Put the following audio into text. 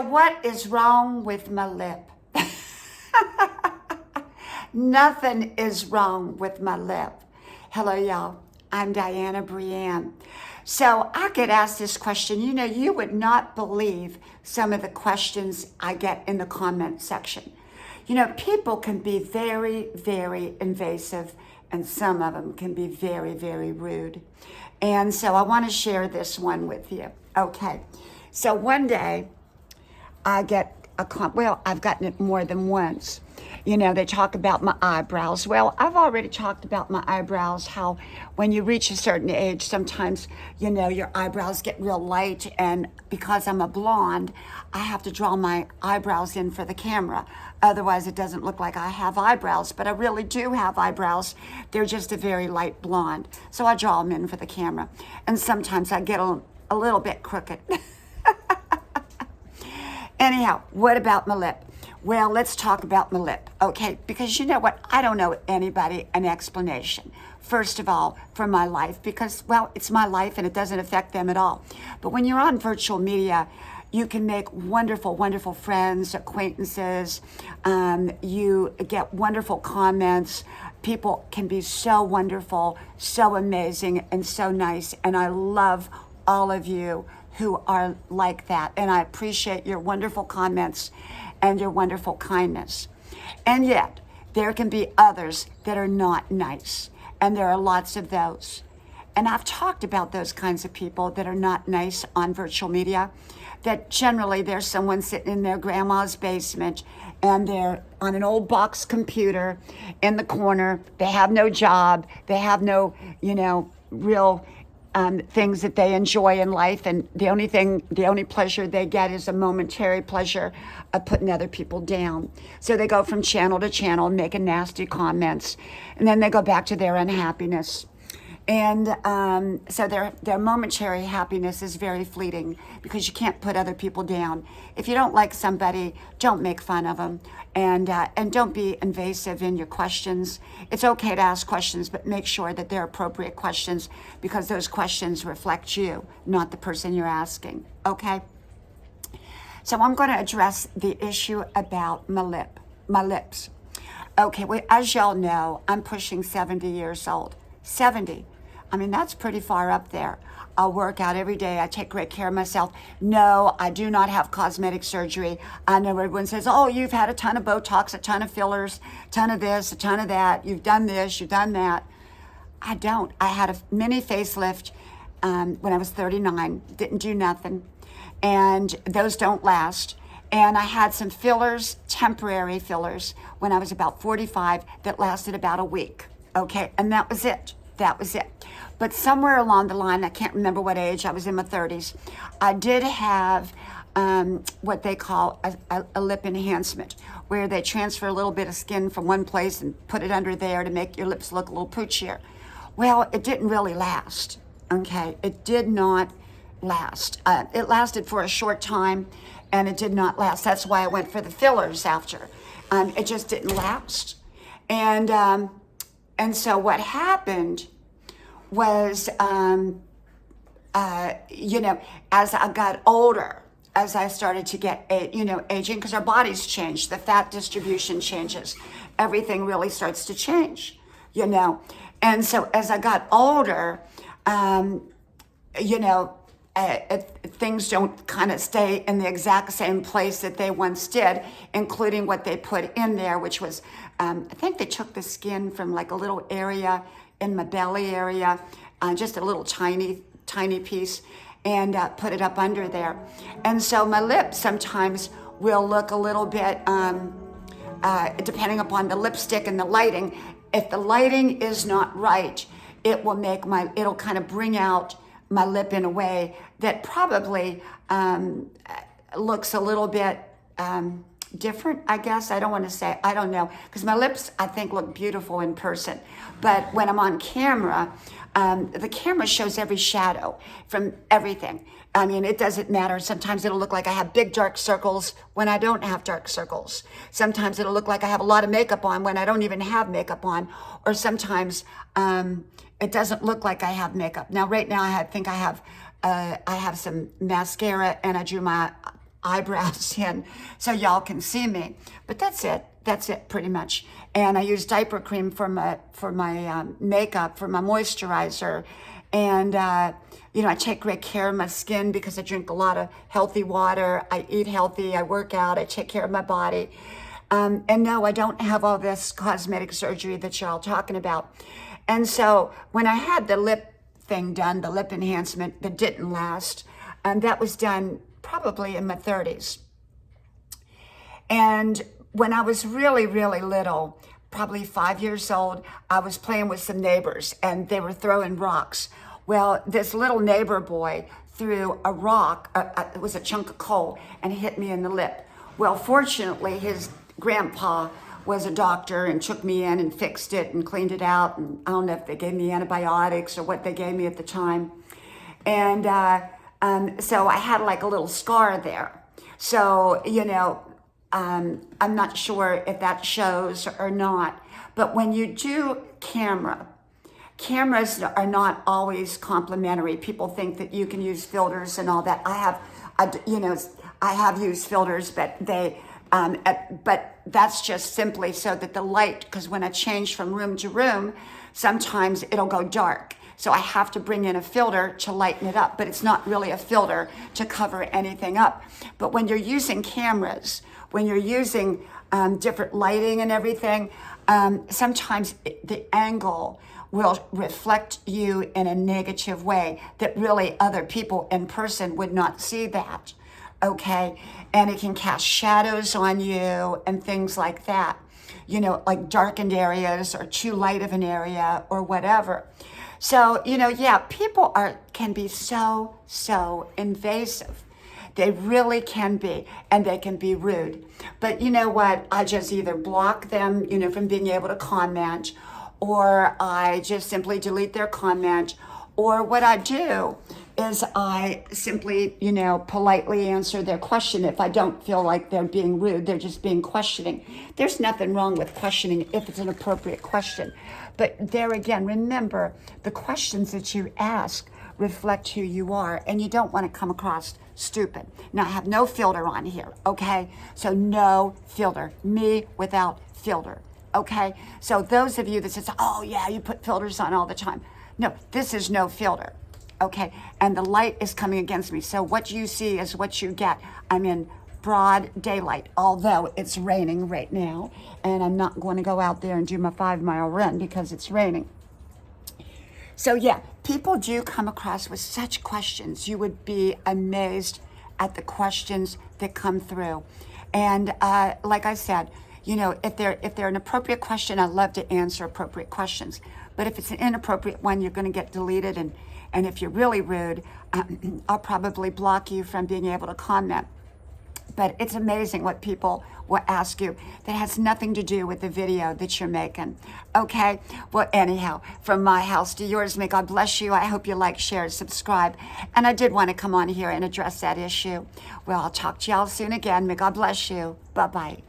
What is wrong with my lip? Nothing is wrong with my lip. Hello, y'all. I'm Diana Brienne. So I get asked this question. You know, you would not believe some of the questions I get in the comment section. You know, people can be very, very invasive, and some of them can be very, very rude. And so I want to share this one with you. Okay. So one day, I get I've gotten it more than once. You know, they talk about my eyebrows. Well, I've already talked about my eyebrows, how when you reach a certain age, sometimes, you know, your eyebrows get real light. And because I'm a blonde, I have to draw my eyebrows in for the camera. Otherwise, it doesn't look like I have eyebrows. But I really do have eyebrows. They're just a very light blonde. So I draw them in for the camera. And sometimes I get a little bit crooked. Anyhow, what about my lip? Well, let's talk about my lip, okay? Because you know what? I don't owe anybody an explanation, first of all, for my life, because, well, it's my life and it doesn't affect them at all. But when you're on virtual media, you can make wonderful, wonderful friends, acquaintances. You get wonderful comments. People can be so wonderful, so amazing, and so nice. And I love all of you who are like that. And I appreciate your wonderful comments and your wonderful kindness. And yet, there can be others that are not nice. And there are lots of those. And I've talked about those kinds of people that are not nice on virtual media, that generally there's someone sitting in their grandma's basement and they're on an old box computer in the corner. They have no job. They have no, real things that they enjoy in life, and the only pleasure they get is a momentary pleasure of putting other people down. So they go from channel to channel making nasty comments, and then they go back to their unhappiness. And so their momentary happiness is very fleeting because you can't put other people down. If you don't like somebody, don't make fun of them, and don't be invasive in your questions. It's okay to ask questions, but make sure that they're appropriate questions because those questions reflect you, not the person you're asking. Okay? So I'm going to address the issue about my lips. Okay, well, as y'all know, I'm pushing 70 years old. 70. I mean, that's pretty far up there. I work out every day. I take great care of myself. No, I do not have cosmetic surgery. I know everyone says, oh, you've had a ton of Botox, a ton of fillers, a ton of this, a ton of that. You've done this, you've done that. I don't. I had a mini facelift when I was 39. Didn't do nothing. And those don't last. And I had some fillers, temporary fillers, when I was about 45 that lasted about a week. Okay, and that was it. But somewhere along the line, I can't remember what age, I was in my 30s, I did have what they call a lip enhancement, where they transfer a little bit of skin from one place and put it under there to make your lips look a little poochier. Well, it didn't really last, okay? It did not last. It lasted for a short time, and it did not last. That's why I went for the fillers after. It just didn't last. And so what happened was, as I got older, as I started to get, aging, because our bodies change, the fat distribution changes, everything really starts to change, And so as I got older, things don't kind of stay in the exact same place that they once did, including what they put in there, which was, I think they took the skin from like a little area in my belly area, just a little tiny piece, and put it up under there. And so my lips sometimes will look a little bit, depending upon the lipstick and the lighting. If the lighting is not right, it'll kind of bring out my lip in a way that probably looks a little bit different, I guess. I don't want to say, I don't know, because my lips, I think, look beautiful in person. But when I'm on camera, the camera shows every shadow from everything. I mean, it doesn't matter. Sometimes it'll look like I have big dark circles when I don't have dark circles. Sometimes it'll look like I have a lot of makeup on when I don't even have makeup on. Or sometimes it doesn't look like I have makeup. Now, right now, I think I have some mascara, and I drew my eyebrows in so y'all can see me. But that's it. That's it pretty much. And I use diaper cream for my makeup, for my moisturizer. And, I take great care of my skin because I drink a lot of healthy water. I eat healthy. I work out. I take care of my body. And no, I don't have all this cosmetic surgery that y'all talking about. And so when I had the lip thing done, the lip enhancement that didn't last, that was done probably in my 30s. And when I was really, really little, probably 5 years old, I was playing with some neighbors and they were throwing rocks. Well, this little neighbor boy threw a rock, it was a chunk of coal, and hit me in the lip. Well, fortunately, his grandpa was a doctor and took me in and fixed it and cleaned it out. And I don't know if they gave me antibiotics or what they gave me at the time. And so I had like a little scar there. So, I'm not sure if that shows or not. But when you do cameras are not always complimentary. People think that you can use filters and all that. I have used filters, but but that's just simply so that the light, because when I change from room to room, sometimes it'll go dark. So I have to bring in a filter to lighten it up, but it's not really a filter to cover anything up. But when you're using cameras, when you're using different lighting and everything, sometimes the angle will reflect you in a negative way that really other people in person would not see that, okay? And it can cast shadows on you and things like that, like darkened areas or too light of an area or whatever. So, people can be so invasive. They really can be, and they can be rude. But you know what? I just either block them, from being able to comment, or I just simply delete their comment, or what I do is I simply, politely answer their question. If I don't feel like they're being rude, they're just being questioning. There's nothing wrong with questioning if it's an appropriate question. But there again, remember, the questions that you ask reflect who you are, and you don't want to come across stupid. Now, I have no filter on here, okay? So no filter, me without filter, okay? So those of you that says, oh yeah, you put filters on all the time. No, this is no filter, okay? And the light is coming against me. So what you see is what you get. I'm in broad daylight, although it's raining right now, and I'm not going to go out there and do my 5-mile run because it's raining. So yeah, people do come across with such questions. You would be amazed at the questions that come through. And like I said, if they're an appropriate question, I love to answer appropriate questions. But if it's an inappropriate one, you're going to get deleted. And if you're really rude, I'll probably block you from being able to comment. But it's amazing what people will ask you that has nothing to do with the video that you're making. Okay? Well, anyhow, from my house to yours, may God bless you. I hope you like, share, subscribe. And I did want to come on here and address that issue. Well, I'll talk to y'all soon again. May God bless you. Bye-bye.